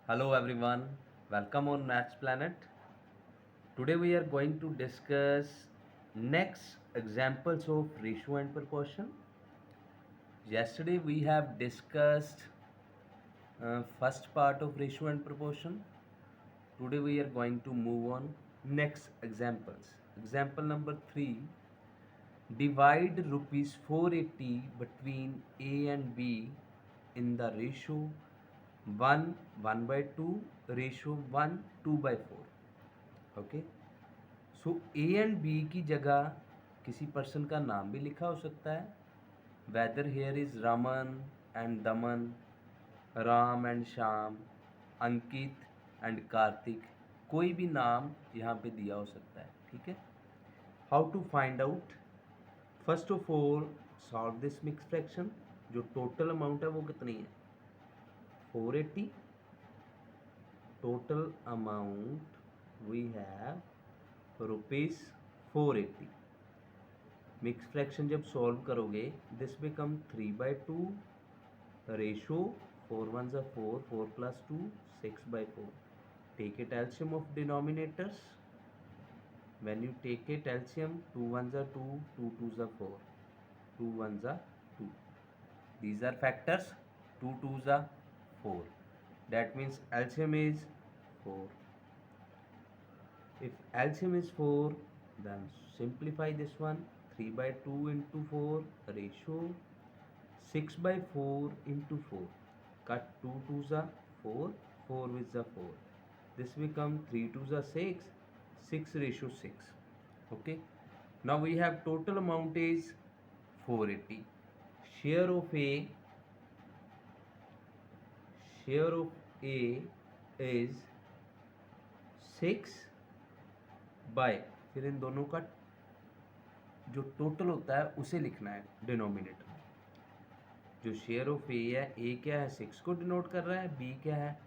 Hello everyone, welcome on Maths Planet. Today we are going to discuss next examples of ratio and proportion. Yesterday we have discussed first part of ratio and proportion. Today we are going to move on next examples. Example number 3, divide rupees 480 between A and B in the ratio 1 1 by 2 ratio 1 2 by 4. Okay, so A and B की जगह किसी person का नाम भी लिखा हो सकता है. Whether here is Raman and Daman, Ram and Shyam, Ankit and Kartik, कोई भी नाम यहाँ पे दिया हो सकता है. ठीक है. How to find out? First of all solve this mix fraction. जो टोटल अमाउंट है वो कितनी है? 480. Total amount we have rupees 480. Mix fraction जब सॉल्व करोगे दिस बिकम 3/2 रेशो 4 1 ज़ा 4 4 + 2 6/4. Take it LCM of denominators. when you take it LCM 2 1 ज़ा 2 2 2 ज़ा 4 2 1 ज़ा 2. these are factors. 2 2 ज़ा 4. that means LCM is 4. if LCM is 4, then simplify this one. 3/2 into 4 ratio 6/4 into 4. Cut 2 2s are 4, 4 with the 4. This become 3 2s are 6, 6 ratio 6. Okay. Now we have total amount is 480. Share of A is 6 by, फिर इन दोनों का जो total होता है उसे लिखना है denominator में. जो शेयर ऑफ ए है, ए क्या है? 6 को डिनोट कर रहा है, बी क्या है?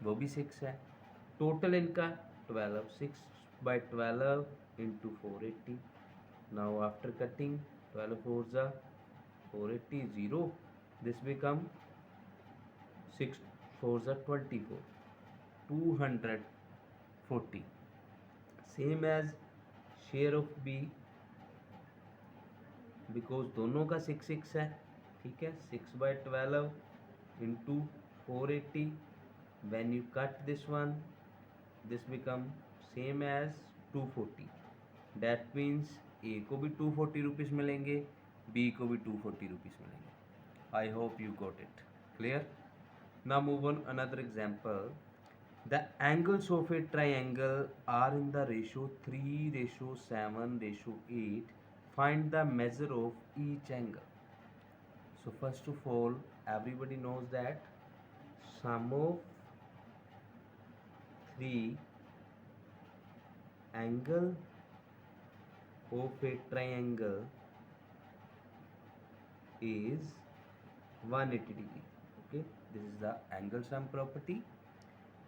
वो भी 6 है. टोटल इनका 12. 6/12 इंटू 480. नाउ आफ्टर कटिंग 12 4 ज़ा 480 0. दिस बिकम 6 4 ज़ा 24 240. Same as share of B, because दोनों का 6 6 है. ठीक है. 6/12 into 480. when you cut this one this become same as 240. that means A को भी 240 रुपीज़ मिलेंगे, B को भी 240 रुपीज़ मिलेंगे. I hope you got it clear. now move on another example. the angles of a triangle are in the ratio 3:7:8. find the measure of each angle. so first of all everybody knows that sum of 3 angle of a triangle is 180 degree. okay, this is the angle sum property.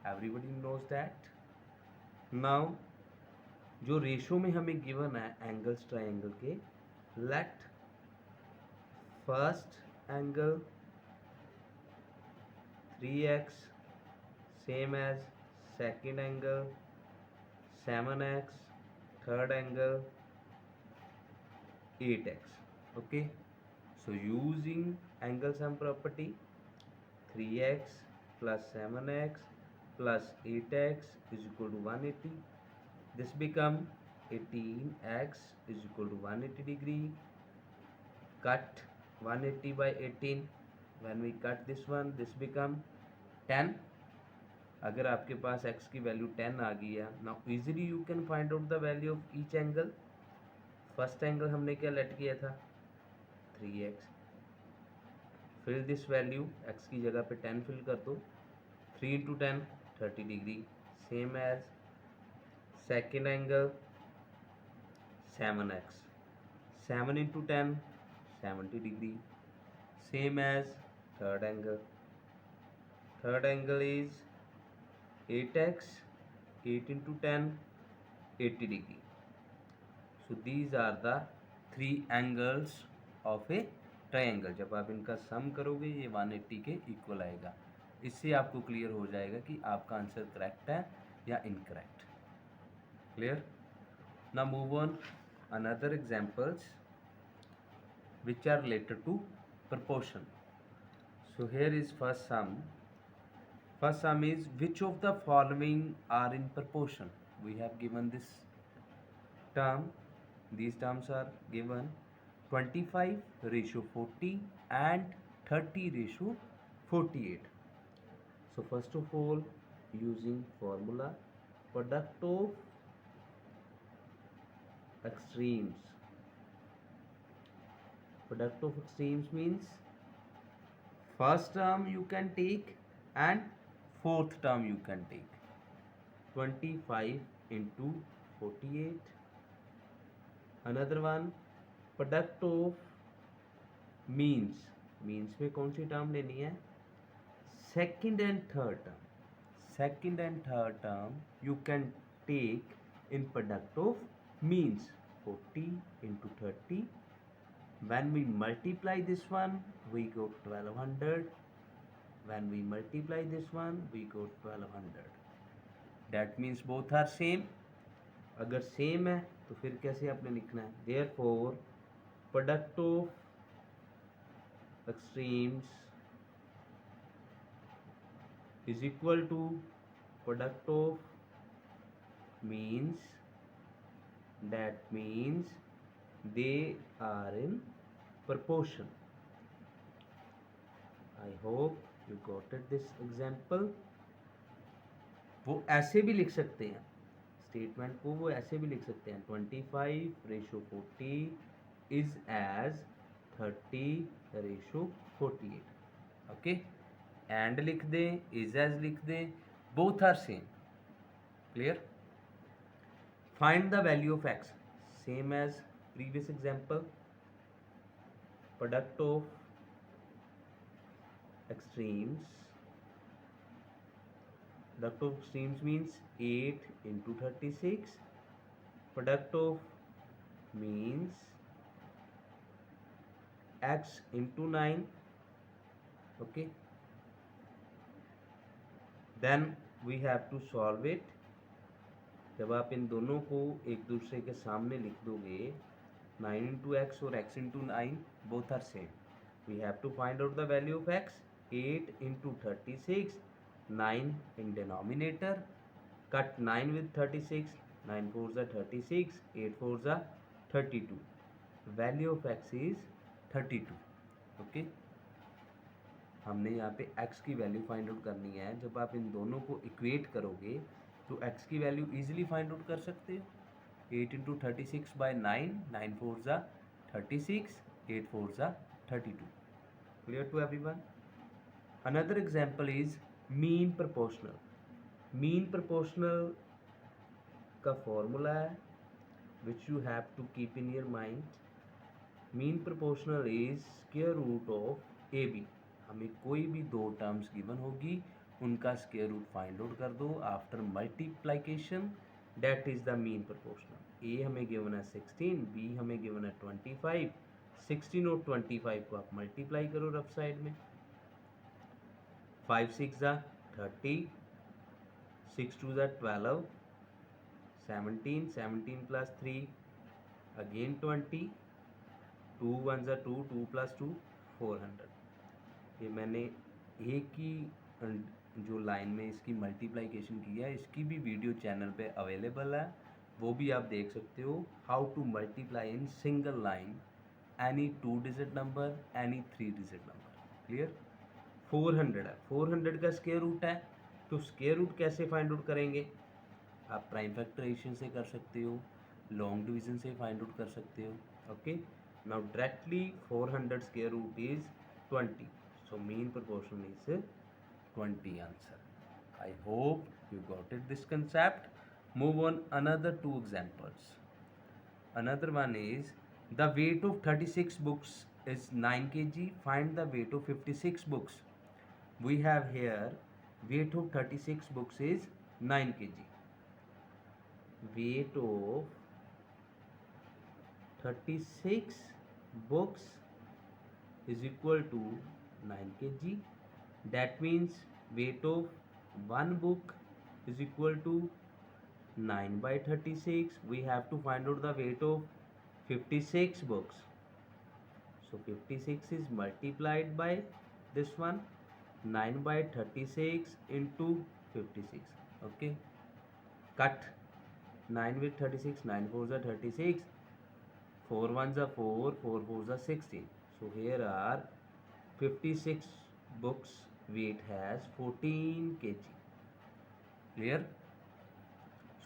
everybody knows that. now जो ratio में हमें given है angles triangle के, let first angle 3x same as second angle 7x, third angle 8x. okay, so using angle sum property 3x plus 7x plus 8x is equal to 180. this become 18x is equal to 180 degree. cut 180 by 18. when we cut this one this become 10. अगर आपके पास x की value 10 आ गई है, now easily you can find out the value of each angle. First angle हमने क्या late किया था? 3x. Fill this value, x की जगह पे 10 फिल कर दो. 3 into 10 30 degree. Same as second angle 7x. 7 into 10 70 degree. same as third angle. third angle is 8x. 8 into 10 80 degree. so these are the three angles of a triangle. जब आप इनका सम करोगे ये 180 के इक्वल आएगा. इससे आपको क्लियर हो जाएगा कि आपका आंसर करेक्ट है या incorrect. Clear? Now move on another examples which are related to proportion. So here is first sum. First sum is which of the following are in proportion. We have given this term. These terms are given 25 ratio 40 and 30 ratio 48. So first of all, using formula, product of extremes. Product of extremes means first term you can take and fourth term you can take. 25 into 48. Another one, product of means. Means में कौन सी term लेनी है? Second and third term. Second and third term you can take in product of means. 40 into 30. When we multiply this one, we got 1200. When we multiply this one, we got 1200. That means both are same. अगर same है तो फिर कैसे आपने लिखना है? Therefore, product of extremes is equal to product of means. That means they are in proportion. I hope you got it this example. वो ऐसे भी लिख सकते हैं स्टेटमेंट को, वो ऐसे भी लिख सकते हैं 25 ratio 40 is as 30 ratio 48. Okay, and लिख दें, इज एज लिख दें, both are same. Clear? Find the value of X. Same as previous example. Product of extremes. Product of extremes means 8 into 36. Product of means x into 9. Okay. Then we have to solve it. जब आप इन दोनों को एक दूसरे के सामने लिख दोगे, 9 into x और x into 9 both are same. We have to find out the value of x. 8 into 36, 9 in denominator. Cut 9 with 36. 9 4s are 36. 8 4s are 32. Value of x is 32. Okay. हमने यहाँ पे x की value find out करनी है. जब आप इन दोनों को इक्वेट करोगे तो x की वैल्यू इजीली फाइंड आउट कर सकते हो. 8 into 36 by 9. 9 4s are 36. 8 4s are 32. Clear to everyone? Another example is mean proportional. Mean proportional का formula है which you have to keep in your mind. Mean proportional is square root of AB. हमें कोई भी दो terms given होगी, उनका square root find out कर दो after multiplication. That is the mean proportional. ए हमें गिवन है 16, बी हमें गिवन है 25. 16 और 25 को आप मल्टीप्लाई करो रफ साइड में. 5 6 are 30. 6 2 are 12. 17. 17 plus 3 again 20. 2 1s are 2. 2 plus 2 400. ये मैंने एक ही जो लाइन में इसकी मल्टीप्लिकेशन किया है, इसकी भी वीडियो चैनल पे अवेलेबल है, वो भी आप देख सकते हो. How to multiply in single line any 2 digit number, any 3 digit number. Clear? 400 है. 400 का स्क्वायर रूट है, तो स्क्वायर रूट कैसे फाइंड आउट करेंगे? आप प्राइम फैक्टराइजेशन से कर सकते हो, लॉन्ग डिवीजन से फाइंड आउट कर सकते हो. Okay, now directly 400 square root is 20. So mean proportion is 20 answer. I hope you got it this concept. Move on another two examples. Another one is the weight of 36 books is 9 kg. Find the weight of 56 books. We have here weight of 36 books is 9 kg. Weight of 36 books is equal to 9 kg. That means weight of one book is equal to 9 by 36. We have to find out the weight of 56 books. So 56 is multiplied by this one, 9 by 36 into 56. Okay, cut 9 with 36, 9 fours are 36, 4 ones are 4, 4 fours are 16. So here are 56 books, weight has 14 kg. Clear?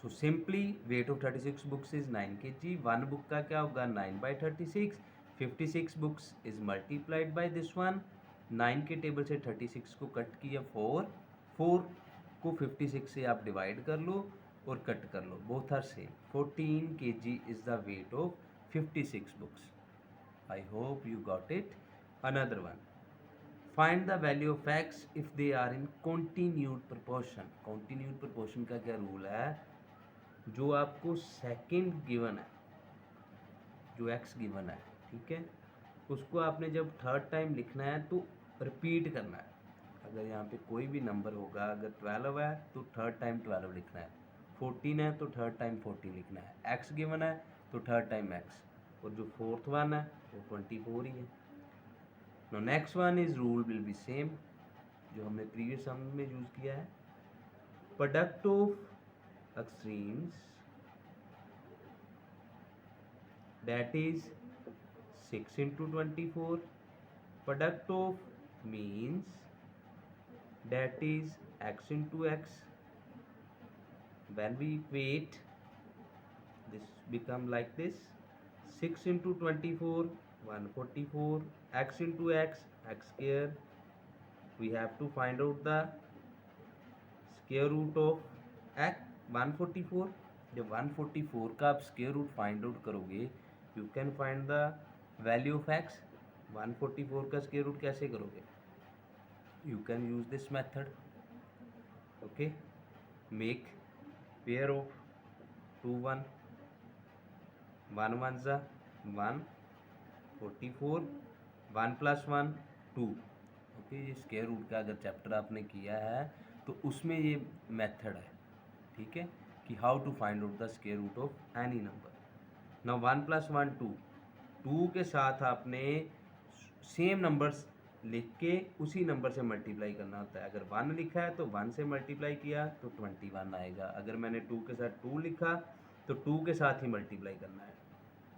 So simply weight of 36 books is 9 kg. One book का क्या होगा 9 by 36. 56 books is multiplied by this one. 9 के table से 36 को cut किया 4. 4 को 56 से आप डिवाइड कर लो और कट कर लो. Both are same. 14 kg is the weight of 56 books. I hope you got it. Another one. Find the value of x if they are in continued proportion. Continued proportion का क्या rule है? जो आपको second given है, जो x given है, ठीक है, उसको आपने जब थर्ड टाइम लिखना है तो रिपीट करना है. अगर यहाँ पे कोई भी नंबर होगा, अगर 12 है तो थर्ड टाइम 12 लिखना है, 14 है तो थर्ड टाइम 14 लिखना है, एक्स गिवन है तो थर्ड टाइम एक्स, और जो फोर्थ वन है वो 24 ही है. No next one is rule will be same जो हमने प्रीवियस सम में यूज़ किया है. Product of extremes, that is 6 into 24. Product of means, that is x into x. When we equate, this become like this: 6 into 24, 144, x into x, x square. We have to find out the square root of x 144. जब 144 का आप square root find out करोगे, you can find the value of x. 144 का square root कैसे करोगे? You can use this method. Okay, make pair of 2 1, 1 1 ज़ा 1, 44, 1 + 1 2. Okay, ये square root का अगर चैप्टर आपने किया है तो उसमें ये मेथड है, ठीक है, कि how to find out the square root of any number. Now 1 + 1 2. 2 के साथ आपने सेम नंबर्स लिख के उसी नंबर से मल्टीप्लाई करना होता है. अगर 1 लिखा है तो 1 से मल्टीप्लाई किया तो 21 आएगा. अगर मैंने 2 के साथ 2 लिखा तो 2 के साथ ही मल्टीप्लाई करना है.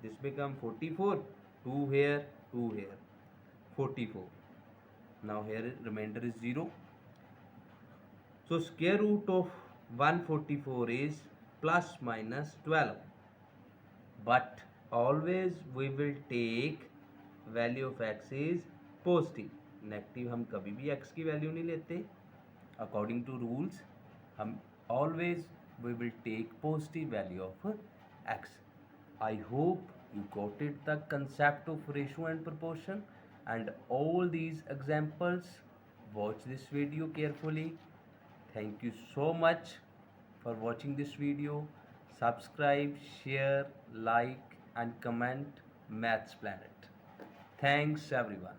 This become 44, 2 here, 2 here, 44. Now here remainder is 0. So square root of 144 is plus minus 12, but always we will take value of x is positive. Negative हम कभी भी x की वैल्यू नहीं लेते. अकॉर्डिंग टू रूल्स हम always we will take positive value of x. I hope you got it, the concept of ratio and proportion, and all these examples. Watch this video carefully. Thank you so much for watching this video. Subscribe, share, like and comment Maths Planet. Thanks everyone.